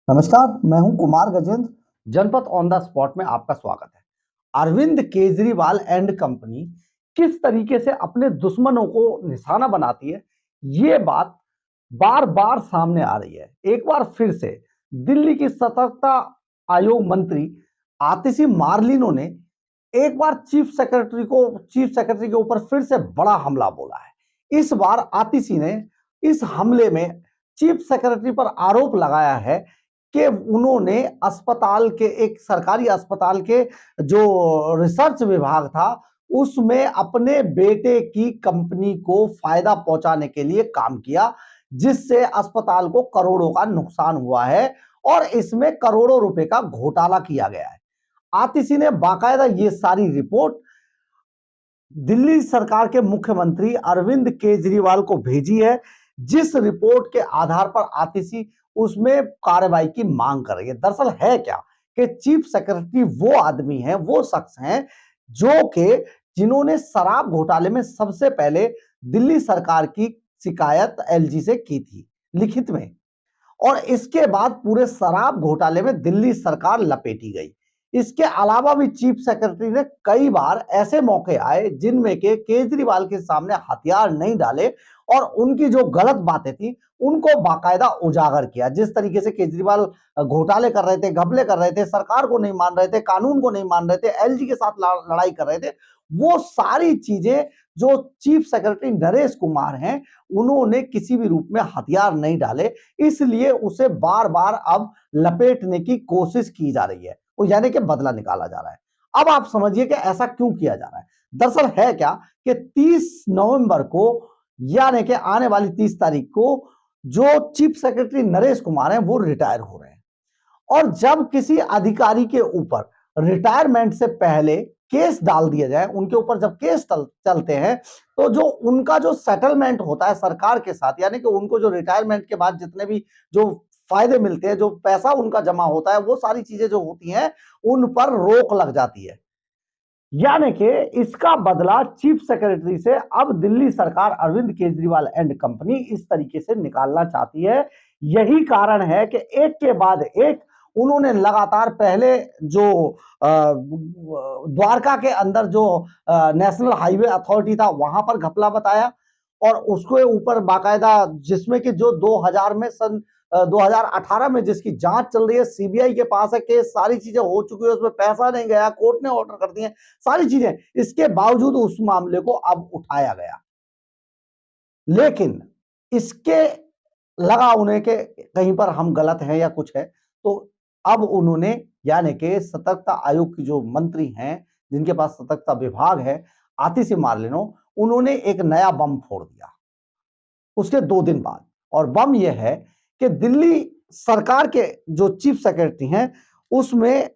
नमस्कार, मैं हूं कुमार गजेंद्र। जनपद ऑन द स्पॉट में आपका स्वागत है। अरविंद केजरीवाल एंड कंपनी किस तरीके से अपने दुश्मनों को निशाना बनाती है, ये बात बार बार सामने आ रही है। एक बार फिर से दिल्ली की सतर्कता आयोग मंत्री आतिशी मार्लिनो ने एक बार चीफ सेक्रेटरी के ऊपर फिर से बड़ा हमला बोला है। इस बार आतिशी ने इस हमले में चीफ सेक्रेटरी पर आरोप लगाया है कि उन्होंने अस्पताल के एक सरकारी अस्पताल के जो रिसर्च विभाग था उसमें अपने बेटे की कंपनी को फायदा पहुंचाने के लिए काम किया, जिससे अस्पताल को करोड़ों का नुकसान हुआ है और इसमें करोड़ों रुपए का घोटाला किया गया है। आतिशी ने बाकायदा ये सारी रिपोर्ट दिल्ली सरकार के मुख्यमंत्री अरविंद केजरीवाल को भेजी है, जिस रिपोर्ट के आधार पर आतिशी उसमें कार्रवाई की मांग कर रही है। दरअसल है क्या कि चीफ सेक्रेटरी वो आदमी है, वो शख्स हैं जो कि जिन्होंने शराब घोटाले में सबसे पहले दिल्ली सरकार की शिकायत एलजी से की थी लिखित में, और इसके बाद पूरे शराब घोटाले में दिल्ली सरकार लपेटी गई। इसके अलावा भी चीफ सेक्रेटरी ने कई बार ऐसे मौके आए जिनमें के केजरीवाल के सामने हथियार नहीं डाले और उनकी जो गलत बातें थी उनको बाकायदा उजागर किया। जिस तरीके से केजरीवाल घोटाले कर रहे थे, घपले कर रहे थे, सरकार को नहीं मान रहे थे, कानून को नहीं मान रहे थे, एलजी के साथ लड़ाई कर रहे थे, वो सारी चीजें जो चीफ सेक्रेटरी नरेश कुमार हैं उन्होंने किसी भी रूप में हथियार नहीं डाले, इसलिए उसे बार बार अब लपेटने की कोशिश की जा रही है, वो यानी कि बदला निकाला जा रहा है। अब आप समझिए कि ऐसा क्यों किया जा रहा है। दरअसल है क्या कि 30 नवंबर को यानी कि आने वाली 30 तारीख को जो चीफ सेक्रेटरी नरेश कुमार हैं वो रिटायर हो रहे हैं, और जब किसी अधिकारी के ऊपर रिटायरमेंट से पहले केस डाल दिया जाए, उनके ऊपर जब केस चलते हैं, तो जो उनका जो सेटलमेंट होता है सरकार के साथ, यानी कि उनको जो रिटायरमेंट के बाद जितने भी जो फायदे मिलते हैं, जो पैसा उनका जमा होता है, वो सारी चीजें जो होती हैं उन पर रोक लग जाती है। यानी कि इसका बदला चीफ सेक्रेटरी से अब दिल्ली सरकार अरविंद केजरीवाल एंड कंपनी इस तरीके से निकालना चाहती है। यही कारण है कि एक के बाद एक उन्होंने लगातार पहले जो द्वारका के अंदर जो नेशनल हाईवे अथॉरिटी था वहां पर घपला बताया, और उसके ऊपर बाकायदा जिसमें कि जो 2000 में 2018 में जिसकी जांच चल रही है, सीबीआई के पास है केस, सारी चीजें हो चुकी है, उसमें पैसा नहीं गया, कोर्ट ने ऑर्डर कर दिए, सारी चीजें, इसके बावजूद उस मामले को अब उठाया गया। लेकिन इसके लगा उन्हें कि कहीं पर हम गलत हैं या कुछ है, तो अब उन्होंने यानी कि सतर्कता आयोग की जो मंत्री हैं जिनके पास सतर्कता विभाग है, आतिशी मार्लिनो, उन्होंने एक नया बम फोड़ दिया उसके 2 दिन बाद। और बम यह है कि दिल्ली सरकार के जो चीफ सेक्रेटरी हैं उसमें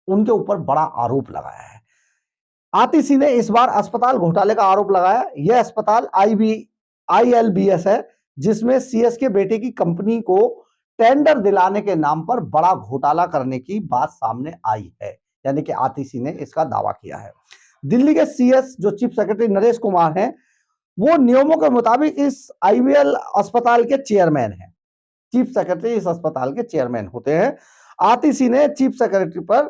उनके ऊपर बड़ा आरोप लगाया है। आतिशी ने इस बार अस्पताल घोटाले का आरोप लगाया। यह अस्पताल आईएलबीएस है, जिसमें सीएस के बेटे की कंपनी को टेंडर दिलाने के नाम पर बड़ा घोटाला करने की बात सामने आई है, यानी कि आतिशी ने इसका दावा किया है। दिल्ली के सीएस जो चीफ सेक्रेटरी नरेश कुमार हैं, वो नियमों के मुताबिक इस आईवीएल अस्पताल के चेयरमैन हैं। चीफ सेक्रेटरी इस अस्पताल के चेयरमैन होते हैं। आतिशी ने चीफ सेक्रेटरी पर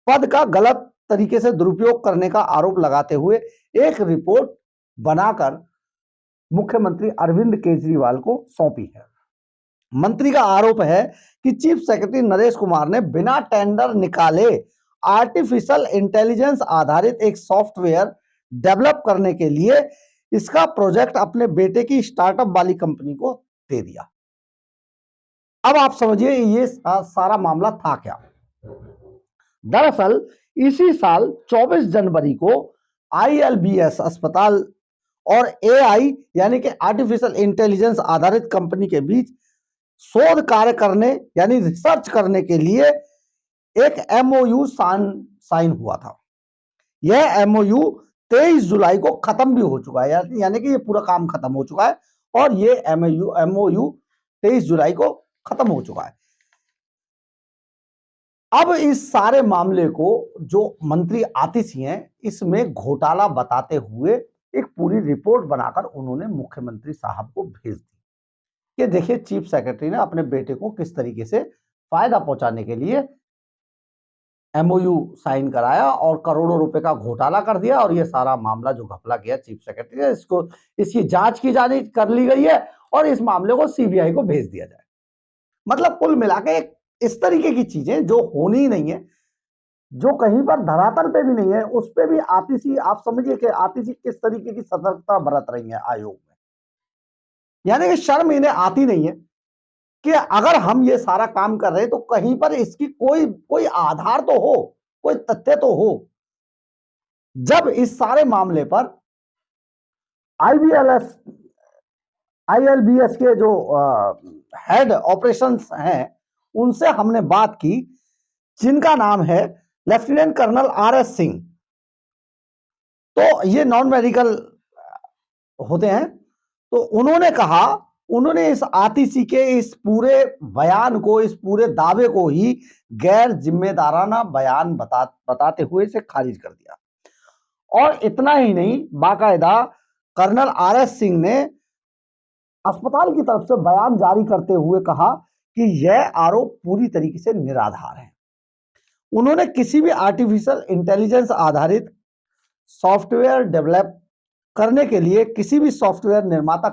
पद का गलत तरीके से दुरुपयोग करने का आरोप लगाते हुए एक रिपोर्ट बनाकर मुख्यमंत्री अरविंद केजरीवाल को सौंपी है। मंत्री का आरोप है कि चीफ सेक्रेटरी नरेश कुमार ने बिना टेंडर निकाले आर्टिफिशियल इंटेलिजेंस आधारित एक सॉफ्टवेयर डेवलप करने के लिए इसका प्रोजेक्ट अपने बेटे की स्टार्टअप वाली कंपनी को दे दिया। अब आप समझिए ये सारा मामला था क्या। दरअसल इसी साल 24 जनवरी को आईएलबीएस अस्पताल और एआई यानी कि आर्टिफिशियल इंटेलिजेंस आधारित कंपनी के बीच शोध कार्य करने यानी रिसर्च करने के लिए एक एमओयू साइन हुआ था। यह एमओयू 23 जुलाई को खत्म भी हो चुका है, यानी कि ये पूरा काम खत्म हो चुका है, और ये एमओयू 23 जुलाई को खत्म हो चुका है। अब इस सारे मामले को जो मंत्री आतिशी हैं इसमें घोटाला बताते हुए एक पूरी रिपोर्ट बनाकर उन्होंने मुख्यमंत्री साहब को भेज दी कि देखिए चीफ सेक्रेटरी ने अपने बेटे को किस तरीके से फायदा पहुंचाने के लिए एमओयू साइन कराया और करोड़ों रुपए का घोटाला कर दिया। और ये सारा मामला जो घपला किया चीफ सेक्रेटरी ने, इसको इसकी जांच की जानी कर ली गई है और इस मामले को सीबीआई को भेज दिया जाए। मतलब कुल मिला के इस तरीके की चीजें जो होनी ही नहीं है, जो कहीं पर धरातल पे भी नहीं है, उस पे भी आतिशी, आप समझिए कि आतिशी किस तरीके की सतर्कता बरत रही है आयोग में। यानी कि शर्म इन्हें आती नहीं है कि अगर हम ये सारा काम कर रहे हैं तो कहीं पर इसकी कोई कोई आधार तो हो, कोई तथ्य तो हो। जब इस सारे मामले पर आईबीएलएस आईएलबीएस के जो हेड ऑपरेशंस हैं उनसे हमने बात की, जिनका नाम है लेफ्टिनेंट कर्नल आरएस सिंह। तो ये नॉन मेडिकल होते हैं। तो उन्होंने कहा, उन्होंने इस आतिशी के इस पूरे बयान को, इस पूरे दावे को ही गैर जिम्मेदाराना बयान बताते हुए इसे खारिज कर दिया। और इतना ही नहीं, बाकायदा कर्नल आरएस सिंह ने अस्पताल की तरफ से बयान जारी करते हुए कहा कि यह आरोप पूरी तरीके से निराधार है। उन्होंने किसी भी आर्टिफिशियल इंटेलिजेंस आधारित सॉफ्टवेयर डेवलप करने के लिए किसी भी सॉफ्टवेयर निर्माता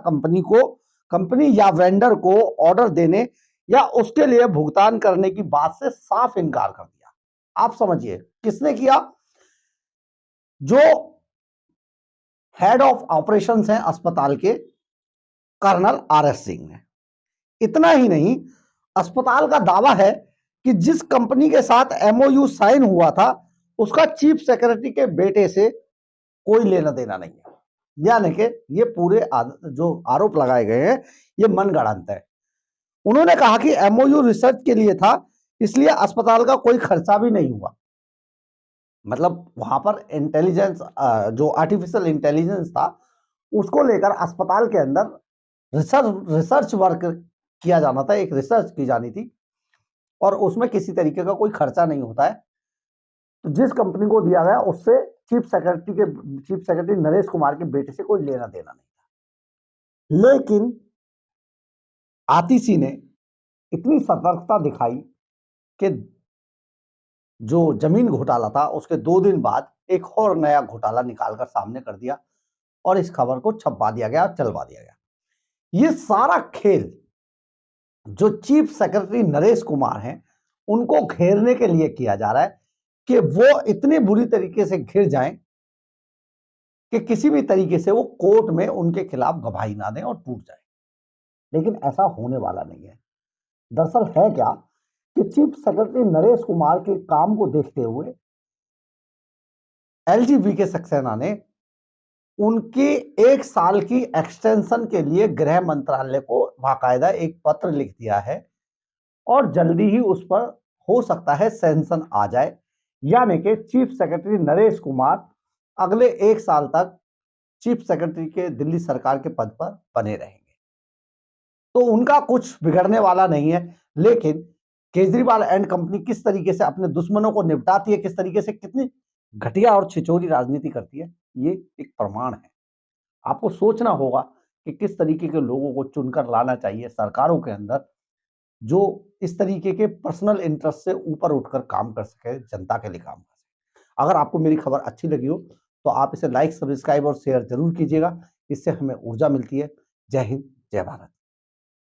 कंपनी या वेंडर को ऑर्डर देने या उसके लिए भुगतान करने की बात से साफ इनकार कर दिया। आप समझिए किसने किया? जो हेड ऑफ ऑपरेशंस हैं अस्पताल के, कर्नल आरएस सिंह ने। इतना ही नहीं, अस्पताल का दावा है कि जिस कंपनी के साथ एमओयू साइन हुआ था उसका चीफ सेक्रेटरी के बेटे से कोई लेना देना नहीं है। यानी कि ये पूरे जो आरोप लगाए गए हैं ये मनगढ़ंत है। उन्होंने कहा कि एमओयू रिसर्च के लिए था, इसलिए अस्पताल का कोई खर्चा भी नहीं हुआ। मतलब वहां पर इंटेलिजेंस, जो आर्टिफिशियल इंटेलिजेंस था, उसको लेकर अस्पताल के अंदर रिसर्च वर्क किया जाना था, एक रिसर्च की जानी थी और उसमें किसी तरीके का कोई खर्चा नहीं होता है। तो जिस कंपनी को दिया गया उससे चीफ सेक्रेटरी नरेश कुमार के बेटे से कोई लेना देना नहीं था। लेकिन आतिशी ने इतनी सतर्कता दिखाई कि जो जमीन घोटाला था उसके 2 दिन बाद एक और नया घोटाला निकालकर सामने कर दिया और इस खबर को छपवा दिया गया, चलवा दिया गया। ये सारा खेल जो चीफ सेक्रेटरी नरेश कुमार हैं उनको घेरने के लिए किया जा रहा है कि वो इतनी बुरी तरीके से घिर जाएं कि किसी भी तरीके से वो कोर्ट में उनके खिलाफ गवाही ना दें और टूट जाए। लेकिन ऐसा होने वाला नहीं है। दरअसल है क्या कि चीफ सेक्रेटरी नरेश कुमार के काम को देखते हुए एलजी सक्सेना ने उनकी 1 साल की एक्सटेंशन के लिए गृह मंत्रालय को बाकायदा एक पत्र लिख दिया है और जल्दी ही उस पर हो सकता है सैंक्शन आ जाए। यानी कि चीफ सेक्रेटरी नरेश कुमार अगले 1 साल तक चीफ सेक्रेटरी के दिल्ली सरकार के पद पर बने रहेंगे। तो उनका कुछ बिगड़ने वाला नहीं है। लेकिन केजरीवाल एंड कंपनी किस तरीके से अपने दुश्मनों को निपटाती है, किस तरीके से कितनी घटिया और छिचोरी राजनीति करती है, ये एक प्रमाण है। आपको सोचना होगा कि किस तरीके के लोगों को चुनकर लाना चाहिए सरकारों के अंदर, जो इस तरीके के पर्सनल इंटरेस्ट से ऊपर उठकर काम कर सके, जनता के लिए काम कर सके। अगर आपको मेरी खबर अच्छी लगी हो तो आप इसे लाइक, सब्सक्राइब और शेयर जरूर कीजिएगा। इससे हमें ऊर्जा मिलती है। जय हिंद, जय भारत।